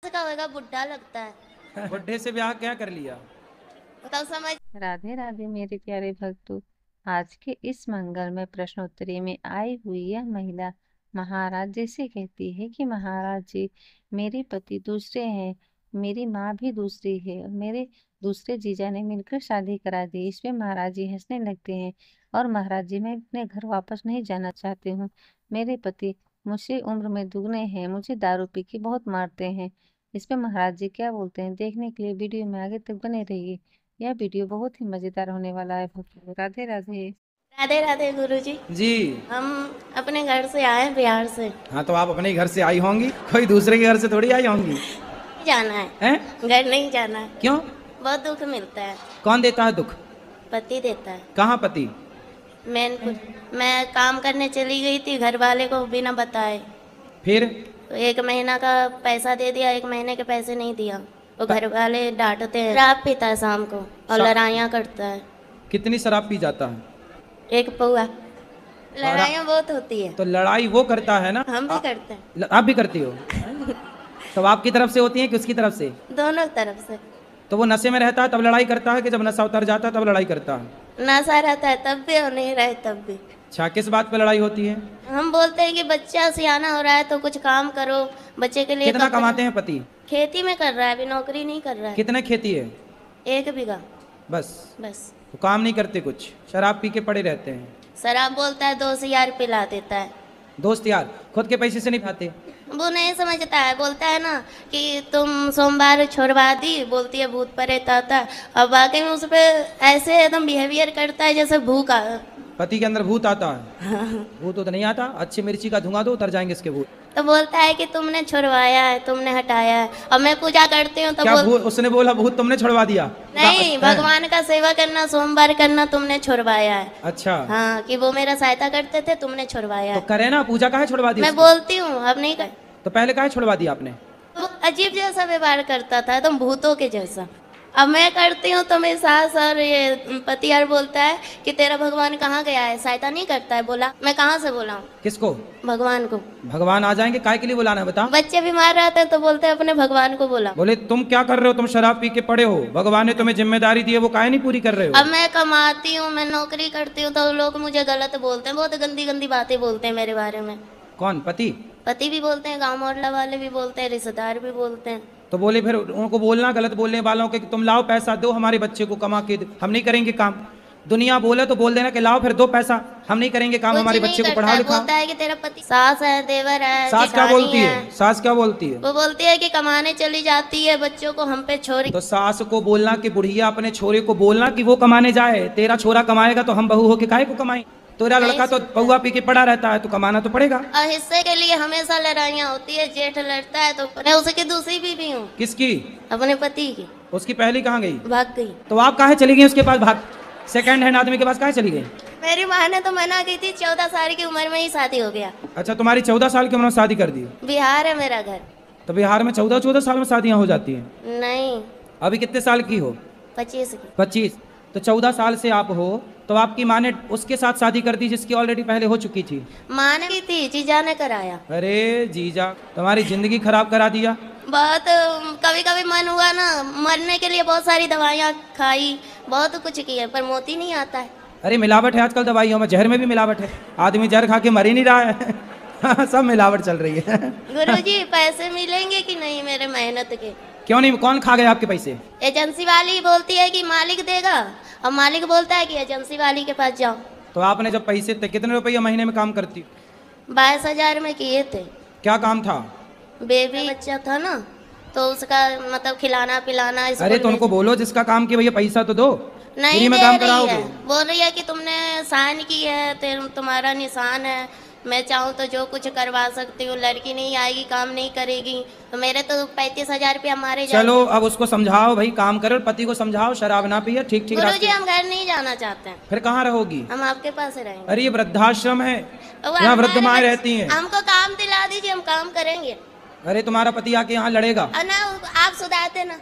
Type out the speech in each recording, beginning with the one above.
का होगा, बुढ़ा लगता है। बुढ़े से ब्याह क्या कर लिया? बताओ समझ। राधे राधे मेरे प्यारे भक्तों। आज के इस मंगल में प्रश्नोत्तरी में आई हुई यह महिला महाराज जी से कहती है कि महाराज जी, मेरे पति दूसरे हैं, मेरी माँ भी दूसरी है और मेरे दूसरे जीजा ने मिलकर शादी करा दी। इस पे महाराज जी हंसने लगते हैं और महाराज जी, मैं अपने घर वापस नहीं जाना चाहती हूँ। मेरे पति मुझसे उम्र में दुगने हैं, मुझे दारू पी के बहुत मारते हैं। इस पे महाराज जी क्या बोलते हैं, देखने के लिए वीडियो में आगे तक बने रहिए। यह वीडियो बहुत ही मजेदार होने वाला है भक्तों। राधे राधे। राधे राधे गुरुजी। जी। हम अपने घर से आए हैं, बिहार से। हाँ, तो आप अपने घर से आई होंगी, कोई दूसरे के घर से थोड़ी आई होंगी। जाना है, हैं? घर नहीं जाना है। क्यों? बहुत दुख मिलता है। कौन देता है दुख? पति देता है। कहाँ पति? मैं काम करने चली गई थी, घर वाले को बिना बताए। फिर? तो 1 महीना का पैसा दे दिया, 1 महीने के पैसे नहीं दिया। तो घर वाले डांटते हैं। शराब पीता है शाम को और लड़ाइयाँ करता है। कितनी शराब पी जाता है? 1 पौआ। लड़ाइयाँ बहुत होती है। तो लड़ाई वो करता है ना? हम भी करते हैं। आप भी करती हो? तो आपकी तरफ से होती है कि उसकी तरफ से? दोनों तरफ से। तो वो नशे में रहता है तब लड़ाई करता है कि जब नशा उतर जाता है तब लड़ाई करता है? नशा रहता है तब भी और नहीं रहे तब भी। अच्छा, किस बात पे लड़ाई होती है? हम बोलते हैं कि बच्चा सियाना हो रहा है तो कुछ काम करो, बच्चे के लिए। कितना कमाते हैं पति? खेती में कर रहा है, अभी नौकरी नहीं कर रहा है। कितने खेती है? 1 बीघा। बस? बस। तो काम नहीं करते कुछ, शराब पी के पड़े रहते हैं। शराब बोलता है 2 यार पिला देता है। दोस्त यार खुद के पैसे से नहीं खाते? वो नहीं समझता है, बोलता है ना कि तुम सोमवार छोड़वा दी, बोलती है भूत प्रेत आता है। और बाकी में उस पर ऐसे एकदम बिहेवियर करता है जैसे भूख पति के अंदर भूत आता है? भूत तो नहीं आता, अच्छी मिर्ची का धुआं दो उतर जाएंगे इसके भूत। तो बोलता है कि तुमने छुड़वाया है, तुमने हटाया है। और मैं पूजा करती हूँ तो क्या उसने बोला भूत तुमने छुड़वा दिया? नहीं, भगवान का सेवा करना, सोमवार करना तुमने छुड़वाया है। अच्छा। हाँ, कि वो मेरा सहायता करते थे, तुमने छुड़वाया तो है। करे ना, पूजा काहे छुड़वा दी? मैं बोलती हूँ, अब नहीं कर। तो पहले काहे छुड़वा दिया आपने? वो अजीब जैसा व्यवहार करता था, एकदम भूतों के जैसा। अब मैं करती हूँ तो मेरी सास और ये पति यार बोलता है कि तेरा भगवान कहाँ गया है, सहायता नहीं करता है। बोला मैं कहाँ से बोला हूँ? किसको? भगवान को। भगवान आ जाएंगे, काय के लिए बुलाना है बताओ? बच्चे बीमार रहते हैं तो बोलते हैं अपने भगवान को बोला। बोले तुम क्या कर रहे हो, तुम शराब पी के पड़े हो, भगवान ने तुम्हें जिम्मेदारी दी है, वो काहे नहीं पूरी कर रहे हो? अब मैं कमाती हूँ, मैं नौकरी करती हूँ तो लोग मुझे गलत बोलते हैं, बहुत गंदी गंदी बातें बोलते हैं मेरे बारे में। कौन? पति? पति भी बोलते हैं, गाँव मोहल्ला वाले भी बोलते हैं, रिश्तेदार भी बोलते हैं। तो बोले फिर उनको बोलना गलत बोलने वालों के कि तुम लाओ पैसा दो, हमारे बच्चे को कमा के हम नहीं करेंगे काम। दुनिया बोले तो बोल देना कि लाओ फिर दो पैसा, हम नहीं करेंगे काम, हमारे बच्चे को पढ़ा लिखा। बोलता है कि तेरा पति सास है, देवर है। सास क्या बोलती है? सास क्या बोलती है? वो बोलती है कि कमाने चली जाती है, बच्चों को हम पे छोड़। तो सास को बोलना कि बुढ़िया अपने छोरे को बोलना कि वो कमाने जाए, तेरा छोरा कमाएगा तो हम बहू होके काहे को कमाएं? तेरा लड़का तो पौवा पी के पड़ा रहता है तो कमाना तो पड़ेगा। और हिस्से के लिए हमेशा लड़ाइयाँ होती है, जेठ लड़ता है तो मैं उसकी दूसरी बीवी हूँ। किसकी? अपने पति की। उसकी पहली कहाँ गई? भाग गई। तो आप काहे चली गई उसके पास? भाग सेकंड हैंड आदमी के पास काहे चली गई? मेरी माँ ने तो मना की थी, 14 साल की उम्र में ही शादी हो गया। अच्छा, तुम्हारी 14 साल की उम्र में शादी कर दी? बिहार है मेरा घर। तो बिहार में 14 साल में शादियां हो जाती हैं? नहीं। अभी कितने साल की हो? 25 की। 25। तो 14 साल से आप हो तो आपकी माँ ने उसके साथ शादी कर दी जिसकी ऑलरेडी पहले हो चुकी थी? माँ ने की थी, जीजा ने कराया। अरे जीजा तुम्हारी जिंदगी खराब करा दिया। बहुत कभी कभी मन हुआ ना मरने के लिए, बहुत सारी दवाइयाँ खाई, बहुत कुछ किया पर मोती नहीं आता है। अरे मिलावट है आजकल दवाइयों में, जहर में भी मिलावट है, आदमी जहर खा के मर ही नहीं रहा है। सब मिलावट चल रही है। गुरुजी पैसे मिलेंगे कि नहीं मेरे मेहनत के? क्यों नहीं? कौन खा गया आपके पैसे? एजेंसी वाली बोलती है कि मालिक देगा और मालिक बोलता है कि एजेंसी वाली के पास जाओ। तो आपने जब पैसे थे, कितने रुपये महीने में काम करती? 22,000 में किए थे। क्या काम था? बेबी बच्चा था ना तो उसका मतलब खिलाना पिलाना। अरे तो उनको बोलो जिसका काम किया भैया पैसा तो दो। नहीं में दे काम रही कराओगे? है, बोल रही है कि तुमने साइन की है, तुम्हारा निशान है, मैं चाहूँ तो जो कुछ करवा सकती हूँ, लड़की नहीं आएगी काम नहीं करेगी। तो मेरे तो 35,000 रुपया हमारे। चलो अब उसको समझाओ भाई, काम करो, पति को समझाओ शराब ना पिए, ठीक ठीक। गुरुजी हम घर नहीं जाना चाहते हैं। फिर कहाँ रहोगी? हम आपके पास रहेंगे। अरे ये वृद्धाश्रम है, यहाँ वृद्ध माएं रहती हैं। हमको काम दिला दीजिए, हम काम करेंगे। अरे तुम्हारा पति आके यहाँ लड़ेगा ना, आप सुधारते ना।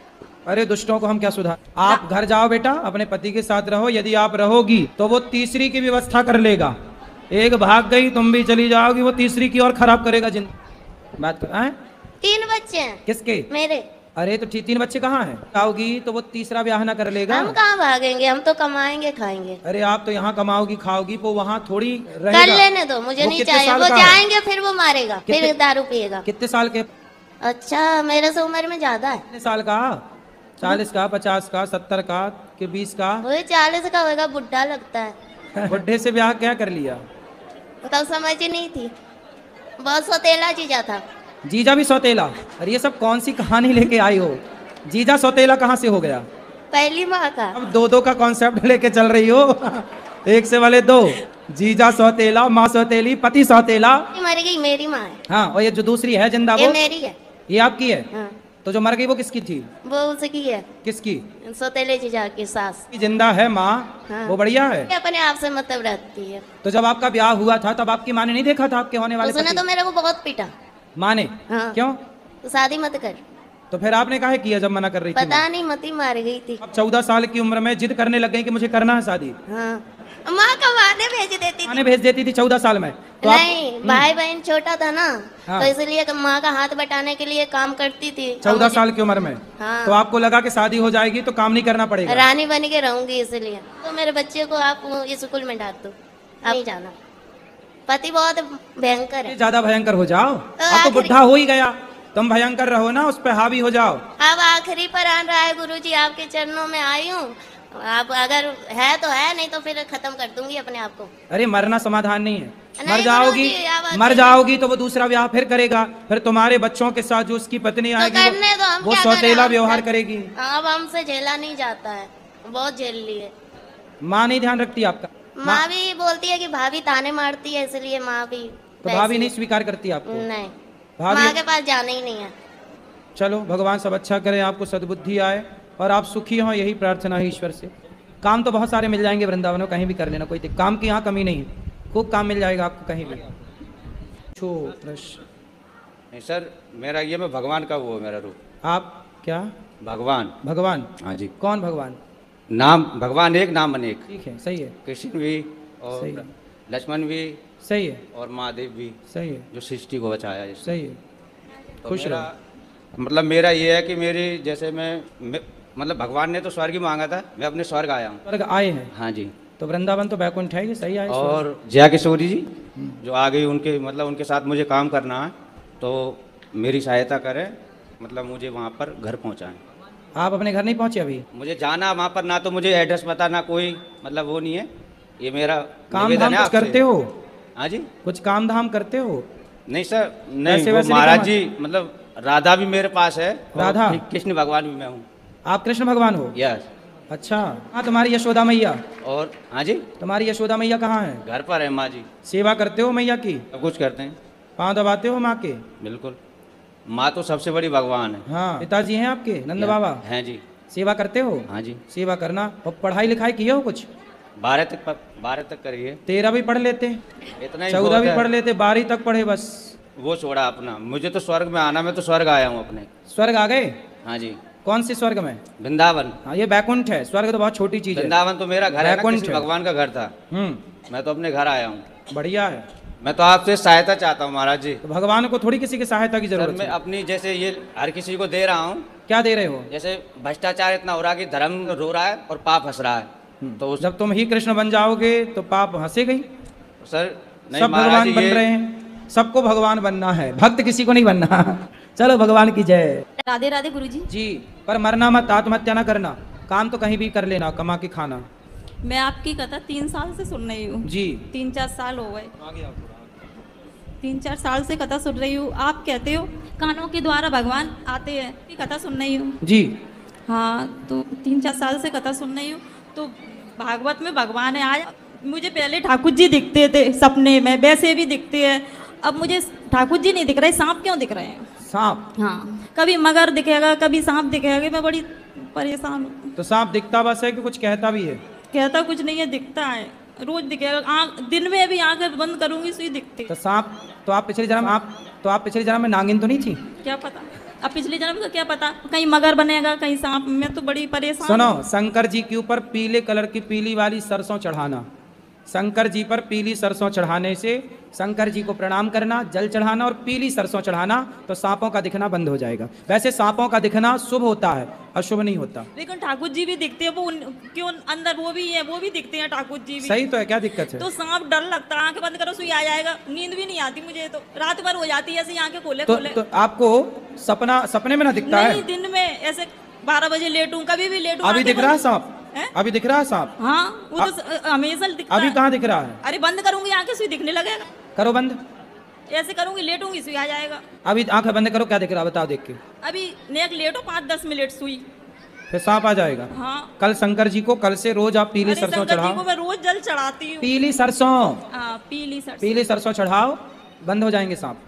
अरे दुष्टों को हम क्या सुधार। आप घर जाओ बेटा, अपने पति के साथ रहो, यदि आप रहोगी तो वो तीसरी की व्यवस्था कर लेगा। एक भाग गई, तुम भी चली जाओगी, वो तीसरी की और खराब करेगा। जिन बात कर 3 बच्चे हैं किसके? मेरे। अरे तो 3 बच्चे कहाँ हैं? आओगी तो वो तीसरा ब्याह ना कर लेगा। हम कहाँ भागेंगे, हम तो कमाएंगे खाएंगे। अरे आप तो यहाँ कमाओगी खाओगी, वो वहाँ थोड़ी कर रहेगा। लेने दो, मुझे वो नहीं कितने चाहिए। साल वो का है? जाएंगे फिर वो मारेगा, फिर कितने- दारू पिएगा। कितने साल के? अच्छा मेरे से उम्र में ज्यादा है। कितने साल का? 40 का, 50 का, 70 का कि 20 का? वही 40 का होगा, बुढ़ा लगता है। बुढ़े से ब्याह क्या कर लिया? तब समझ ही नहीं थी, बहुत सौतेला जीजा था। जीजा भी सौतेला? अरे ये सब कौन सी कहानी लेके आई हो? जीजा सौतेला कहाँ से हो गया? पहली माँ का। अब 2-2 का कॉन्सेप्ट लेके चल रही हो। एक से वाले 2, जीजा सौतेला, माँ सौतेली, पति सौतेला। ये मर गई, मेरी माँ है। हाँ, और ये जो दूसरी है जिंदा, ये वो मेरी है। ये आपकी है? हाँ, तो जो मर गई वो किसकी थी? वो उसकी है, किसकी? सौतेले जीजा की सास। की जिंदा है माँ, हाँ। वो बढ़िया है। ये अपने आप से मतलब रहती है। तो जब आपका ब्याह हुआ था तब आपकी माँ ने नहीं देखा था आपके होने वाले उसने पति? तो मेरे को बहुत पीटा। माँ ने? हाँ। क्यों? तो शादी मत कर। तो फिर आपने काहे किया जब मना कर रही थी? पता नहीं, मती मार गई थी। अब 14 साल की उम्र में जिद करने लग गई कि मुझे करना है शादी। हाँ, माँ कमाने भेज देती माँ थी। ने भेज देती थी 14 साल में तो आप- नहीं, भाई बहन छोटा था ना, हाँ। तो इसलिए माँ का हाथ बटाने के लिए काम करती थी। 14 साल की उम्र में? हाँ। तो आपको लगा कि शादी हो जाएगी तो काम नहीं करना पड़ेगा? रानी बन के रहूंगी इसलिए। तो मेरे बच्चे को आप इस स्कूल में डाल दो, आप नहीं जाना। पति बहुत भयंकर है। ज्यादा भयंकर हो जाओ, आप तो आखिरी- बुढ़ा हो ही गया, तुम भयंकर रहो ना, उस पे हावी हो जाओ। अब आखिरी पर आन रहा है गुरुजी, आपके चरणों में आई हूँ। आप अगर है तो है, नहीं तो फिर खत्म कर दूंगी अपने आप को। अरे मरना समाधान नहीं है। नहीं मर जाओगी, गुरुजी, आप मर अकेले- जाओगी तो वो दूसरा ब्याह फिर करेगा, फिर तुम्हारे बच्चों के साथ जो उसकी पत्नी तो आएगी करने दो, हम वो क्या करें? सौतेला हम व्यवहार तो- करेगी। अब हमसे झेला नहीं जाता है, बहुत झेल लिए। माँ नहीं ध्यान रखती आपका? माँ भी बोलती है कि भाभी ताने मारती है, इसलिए माँ भी तो भाभी नहीं स्वीकार करती आपको? नहीं, भाभी- माँ के पास जाना ही नहीं है। चलो भगवान सब अच्छा करे, आपको सद्बुद्धि आए और आप सुखी हो, यही प्रार्थना है ईश्वर से। काम तो बहुत सारे मिल जाएंगे वृंदावन में, कहीं भी कर लेना, कोई काम की यहाँ कमी नहीं है, खूब काम मिल जाएगा आपको कहीं भी। छो प्रश्न। नहीं सर, मेरा ये मैं भगवान का वो है मेरा रूप। आप क्या? भगवान। भगवान? हाँ जी। कौन भगवान? नाम भगवान एक, नाम अनेक। ठीक है, सही है, कृष्ण भी सही और है। लक्ष्मण भी सही है, और महादेव भी, सही है, जो सृष्टि को बचाया है। सही है। तो खुश मेरा मतलब मेरा ये है कि मेरी जैसे मैं मतलब भगवान ने तो स्वर्ग ही मांगा था, मैं अपने स्वर्ग आया हूँ। स्वर्ग आए हैं हाँ जी। तो वृंदावन तो बैकुंठ है, ये सही आए। और जया किशोरी जी जो आ गई, उनके मतलब उनके साथ मुझे काम करना है, तो मेरी सहायता करें, मतलब मुझे वहाँ पर घर पहुँचाएं। आप अपने घर नहीं पहुंचे अभी? मुझे जाना वहाँ पर, ना तो मुझे एड्रेस पता, ना कोई मतलब वो नहीं है। ये मेरा काम निवेदन धाम है कुछ आपसे। करते हो? हाँ जी। कुछ काम धाम करते हो? नहीं सर, पैसे नहीं, वो वैसे नहीं महाराज कमाते? जी मतलब राधा भी मेरे पास है और राधा? कृष्ण भगवान भी मैं हूँ। आप कृष्ण भगवान हो? यस। अच्छा। हाँ, तुम्हारी यशोदा मैया? और हाँ जी, तुम्हारी यशोदा मैया कहाँ है? घर पर है माँ जी, सेवा करते हो मैया की? सब कुछ करते हैं। पाँव दबाते हो माँ के? बिल्कुल, माँ तो सबसे बड़ी भगवान है। हाँ। पिताजी हैं आपके नंद बाबा? हैं जी। सेवा करते हो? हाँ जी। सेवा करना। और पढ़ाई लिखाई किए हो कुछ? 12 तक करिए। 13 भी पढ़ लेते, इतना ही 14 बहुत भी है। पढ़ लेते, 12 तक पढ़े बस। वो छोड़ा अपना, मुझे तो स्वर्ग में आना, मैं तो स्वर्ग आया हूँ अपने। स्वर्ग आ गए? हाँ जी। कौन से स्वर्ग में? वृंदावन। हाँ, ये बैकुंठ है, स्वर्ग तो बहुत छोटी चीज है। वृंदावन तो मेरा घर है ना, बैकुंठ कृष्ण है। भगवान का घर था। मैं तो अपने घर आया हूँ। बढ़िया है। मैं तो आपसे सहायता चाहता हूँ महाराज जी। तो भगवान को थोड़ी किसी की सहायता की सर जरूरत मैं है। अपनी जैसे ये हर किसी को दे रहा हूँ, क्या दे रहे हो? जैसे भ्रष्टाचार इतना हो रहा है कि धर्म रो रहा है और पाप हंस रहा है, तो उस जब तुम ही कृष्ण बन जाओगे तो पाप हंसेगा ही। सर नहीं सब महाराज भगवान जी, बन ये रहे हैं, सबको भगवान बनना है, भक्त किसी को नहीं बनना। चलो भगवान की जय। राधे राधे गुरुजी। जी, पर मरना मत, आत्महत्या ना करना, काम तो कहीं भी कर लेना, कमा के खाना। मैं आपकी कथा 3 साल से सुन रही हूँ। जी। 3-4 साल हो गए। 3-4 साल से कथा सुन रही हूँ। आप कहते हो कानों के द्वारा भगवान आते हैं, ये कथा सुन रही हूँ। जी। हाँ, तो 3-4 साल से कथा सुन रही हूँ। तो भागवत में भगवान है आया। मुझे पहले ठाकुर जी दिखते थे सपने में, वैसे भी दिखते हैं। अब मुझे ठाकुर जी नहीं दिख रहे, सांप क्यों दिख रहे हैं? सांप? हाँ, कभी मगर दिखेगा, कभी सांप दिखेगा। मैं बड़ी परेशान हूँ। तो सांप दिखता बस है कि कुछ कहता भी है? कहता कुछ नहीं है, दिखता है, रोज दिखेगा। दिन में भी आंखें बंद करूंगी तो ही दिखते। तो सांप तो आप पिछले जन्म में नागिन तो नहीं थी? क्या पता, अब पिछले जन्म का क्या पता, कहीं मगर बनेगा कहीं सांप। मैं तो बड़ी परेशान सुनो, हूँ। शंकर जी के ऊपर पीले कलर की पीली वाली सरसों चढ़ाना, शंकर जी पर पीली सरसों चढ़ाने से, शंकर जी को प्रणाम करना, जल चढ़ाना और पीली सरसों चढ़ाना, तो सांपों का दिखना बंद हो जाएगा। वैसे सांपों का दिखना शुभ होता है, अशुभ नहीं होता। लेकिन ठाकुर जी भी दिखते हैं, वो क्यों अंदर वो भी है, वो भी दिखते हैं ठाकुर जी भी। सही तो है, क्या दिक्कत है? तो सांप डर लगता है, आंखें बंद करो सुई आ जाएगा, नींद भी नहीं आती मुझे, तो रात भर हो जाती है ऐसी आंखें खोले खोले। तो आपको सपने में ना दिखता नहीं, है? दिन में ऐसे 12 बजे लेटूं, कभी भी लेटूं। अभी दिख रहा है सांप? हैं? अभी दिख रहा है सांप? हाँ, वो तो हमेशा दिखता अभी है। कहाँ दिख रहा है? अरे बंद करूंगी आंखें सुई दिखने लगेगा। करो बंद। ऐसे करूंगी, लेटूंगी सुई आ जाएगा। अभी आंखें बंद करो, क्या दिख रहा है बताओ देख के। अभी नेक लेटो 5-10 मिनट सुई। फिर सांप आ जाएगा। हाँ। कल शंकर जी को, कल से रोज आप पीली अरे सरसों शंकर जी चढ़ाओ। को मैं रोज जल चढ़ाती हूँ। पीली सरसों, हाँ, पीली सरसों। पीली सरसों चढ़ाओ, बंद हो जाएंगे सांप।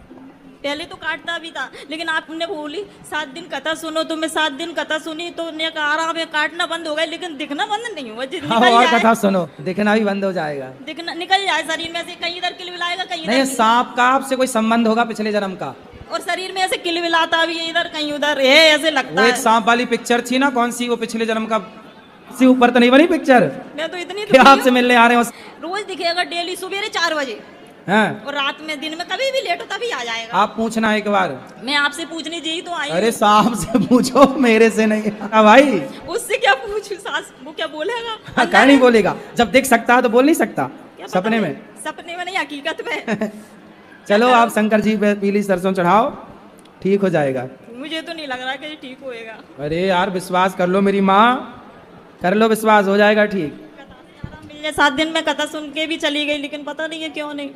पहले तो काटता भी था, लेकिन आपने बोली 7 दिन कथा सुनो, तो मैं 7 दिन कथा सुनी तो ने आराम है, काटना बंद हो गया, लेकिन दिखना बंद नहीं हुआ। हाँ, और कथा सुनो, दिखना भी बंद हो जाएगा। दिखना निकल जाए शरीर में से, कहीं इधर किलबिलाएगा, कहीं नहीं, इधर सांप का आपसे कोई संबंध होगा पिछले जन्म का। और शरीर में ऐसे किलबिलाता भी है, इधर कहीं उधर है, ऐसे लगता वो एक है। सांप वाली पिक्चर थी ना, कौन सी, वो पिछले जन्म का सी ऊपर तो नहीं बनी पिक्चर? मैं तो इतनी क्या आपसे मिलने आ रहे हो? रोज दिखेगा डेली सवेरे 4 बजे, हैं? और रात में, दिन में कभी भी लेटो तभी आ जाएगा। आप पूछना एक बार। मैं आपसे पूछने जी तो आई अरे हूँ। सांप से पूछो, मेरे से नहीं। हाँ भाई, उससे क्या पूछूं, सास वो क्या बोलेगा? क्या नहीं बोलेगा? जब देख सकता है तो बोल नहीं सकता? क्या पता सपने नहीं, में। सपने में नहीं, हकीकत में। चलो आप शंकर जी पे पीली सरसों चढ़ाओ, ठीक हो जाएगा। मुझे तो नहीं लग रहा कि ठीक होएगा। अरे यार विश्वास कर लो मेरी माँ, कर लो विश्वास, हो जाएगा ठीक। कथा से आराम मिल जाए। 7 दिन में कथा सुन के भी चली गई, लेकिन पता नहीं है क्यों नहीं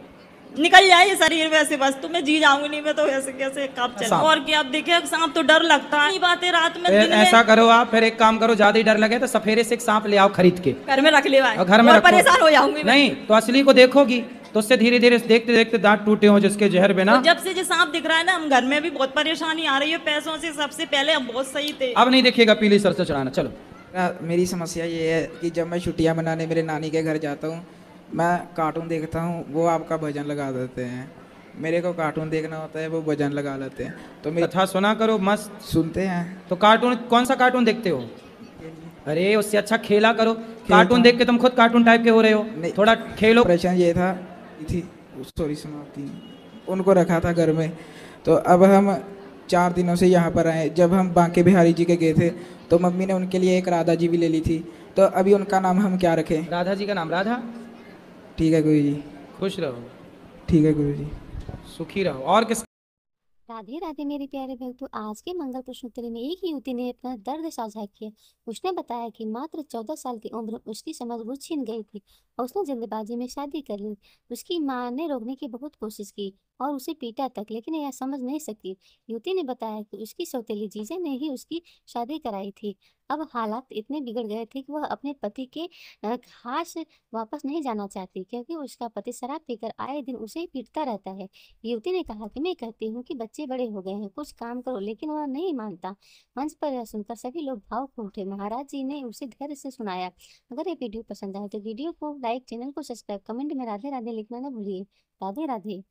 निकल जाए ये शरीर वैसे, बस तो मैं जी जाऊंगी नहीं, मैं तो ऐसे कैसे कब चल। सांप। और क्या, अब देखे सांप तो डर लगता है, बातें रात में, दिन में। ऐसा करो आप, फिर एक काम करो, ज्यादा ही डर लगे तो सफेरे से एक सांप ले आओ खरीद के, घर में रख ले भाई, और घर में और रखो। परेशान हो जाऊंगी मैं। नहीं तो असली को देखोगी तो उससे धीरे धीरे देखते देखते दांत टूटे हो जिसके जहर बिना। तो जब से जो सांप दिख रहा है ना, हम घर में भी बहुत परेशानी आ रही है पैसों से। सबसे पहले हम बहुत सही थे, अब नहीं देखिएगा पीली सरसों चढ़ाना। चलो। मेरी समस्या ये है कि जब मैं छुट्टियां मनाने मेरे नानी के घर जाता हूँ, मैं कार्टून देखता हूँ, वो आपका भजन लगा देते हैं। मेरे को कार्टून देखना होता है, वो भजन लगा लेते हैं, तो मेरी कथा सुना करो मस्त। सुनते हैं। तो कार्टून, कौन सा कार्टून देखते हो? अरे उससे अच्छा खेला करो। कार्टून देख के तुम खुद कार्टून टाइप के हो रहे हो, नहीं। थोड़ा खेलो। प्रश्न ये था थी सॉरी समाप्ति, उनको रखा था घर में, तो अब हम 4 दिनों से यहाँ पर आए। जब हम बांके बिहारी जी के गए थे तो मम्मी ने उनके लिए एक राधा जी भी ले ली थी, तो अभी उनका नाम हम क्या रखें? राधा जी का नाम राधा। ठीक है गुरु जी। खुश रहो, ठीक है गुरु जी। सुखी रहो। और किस राधे राधे मेरे प्यारे भक्तों, आज के मंगल प्रश्नोत्तरी में एक युवती ने अपना दर्द साझा किया। उसने बताया कि मात्र 14 साल की उम्र में उसकी समझ बुझ छीन गई थी और उसने जल्दबाजी में शादी कर ली। उसकी मां ने रोकने की बहुत कोशिश की और उसे पीटा तक, लेकिन यह समझ नहीं सकी। युवती ने बताया कि उसकी सौतेली जीजा ने ही उसकी शादी कराई थी। अब हालात इतने बिगड़ गए थे कि वह अपने पति के खास वापस नहीं जाना चाहती, क्योंकि उसका पति शराब पीकर आए दिन उसे ही पीटता रहता है। युवती ने कहा कि मैं कहती हूँ कि बच्चे बड़े हो गए हैं, कुछ काम करो, लेकिन वह नहीं मानता। मंच पर यह सुनकर सभी लोग भावुक हो उठे। महाराज जी ने उसे धैर्य से सुनाया। अगर ये वीडियो पसंद आए तो वीडियो को लाइक, चैनल को सब्सक्राइब, कमेंट में राधे राधे लिखना न भूलिए। राधे राधे।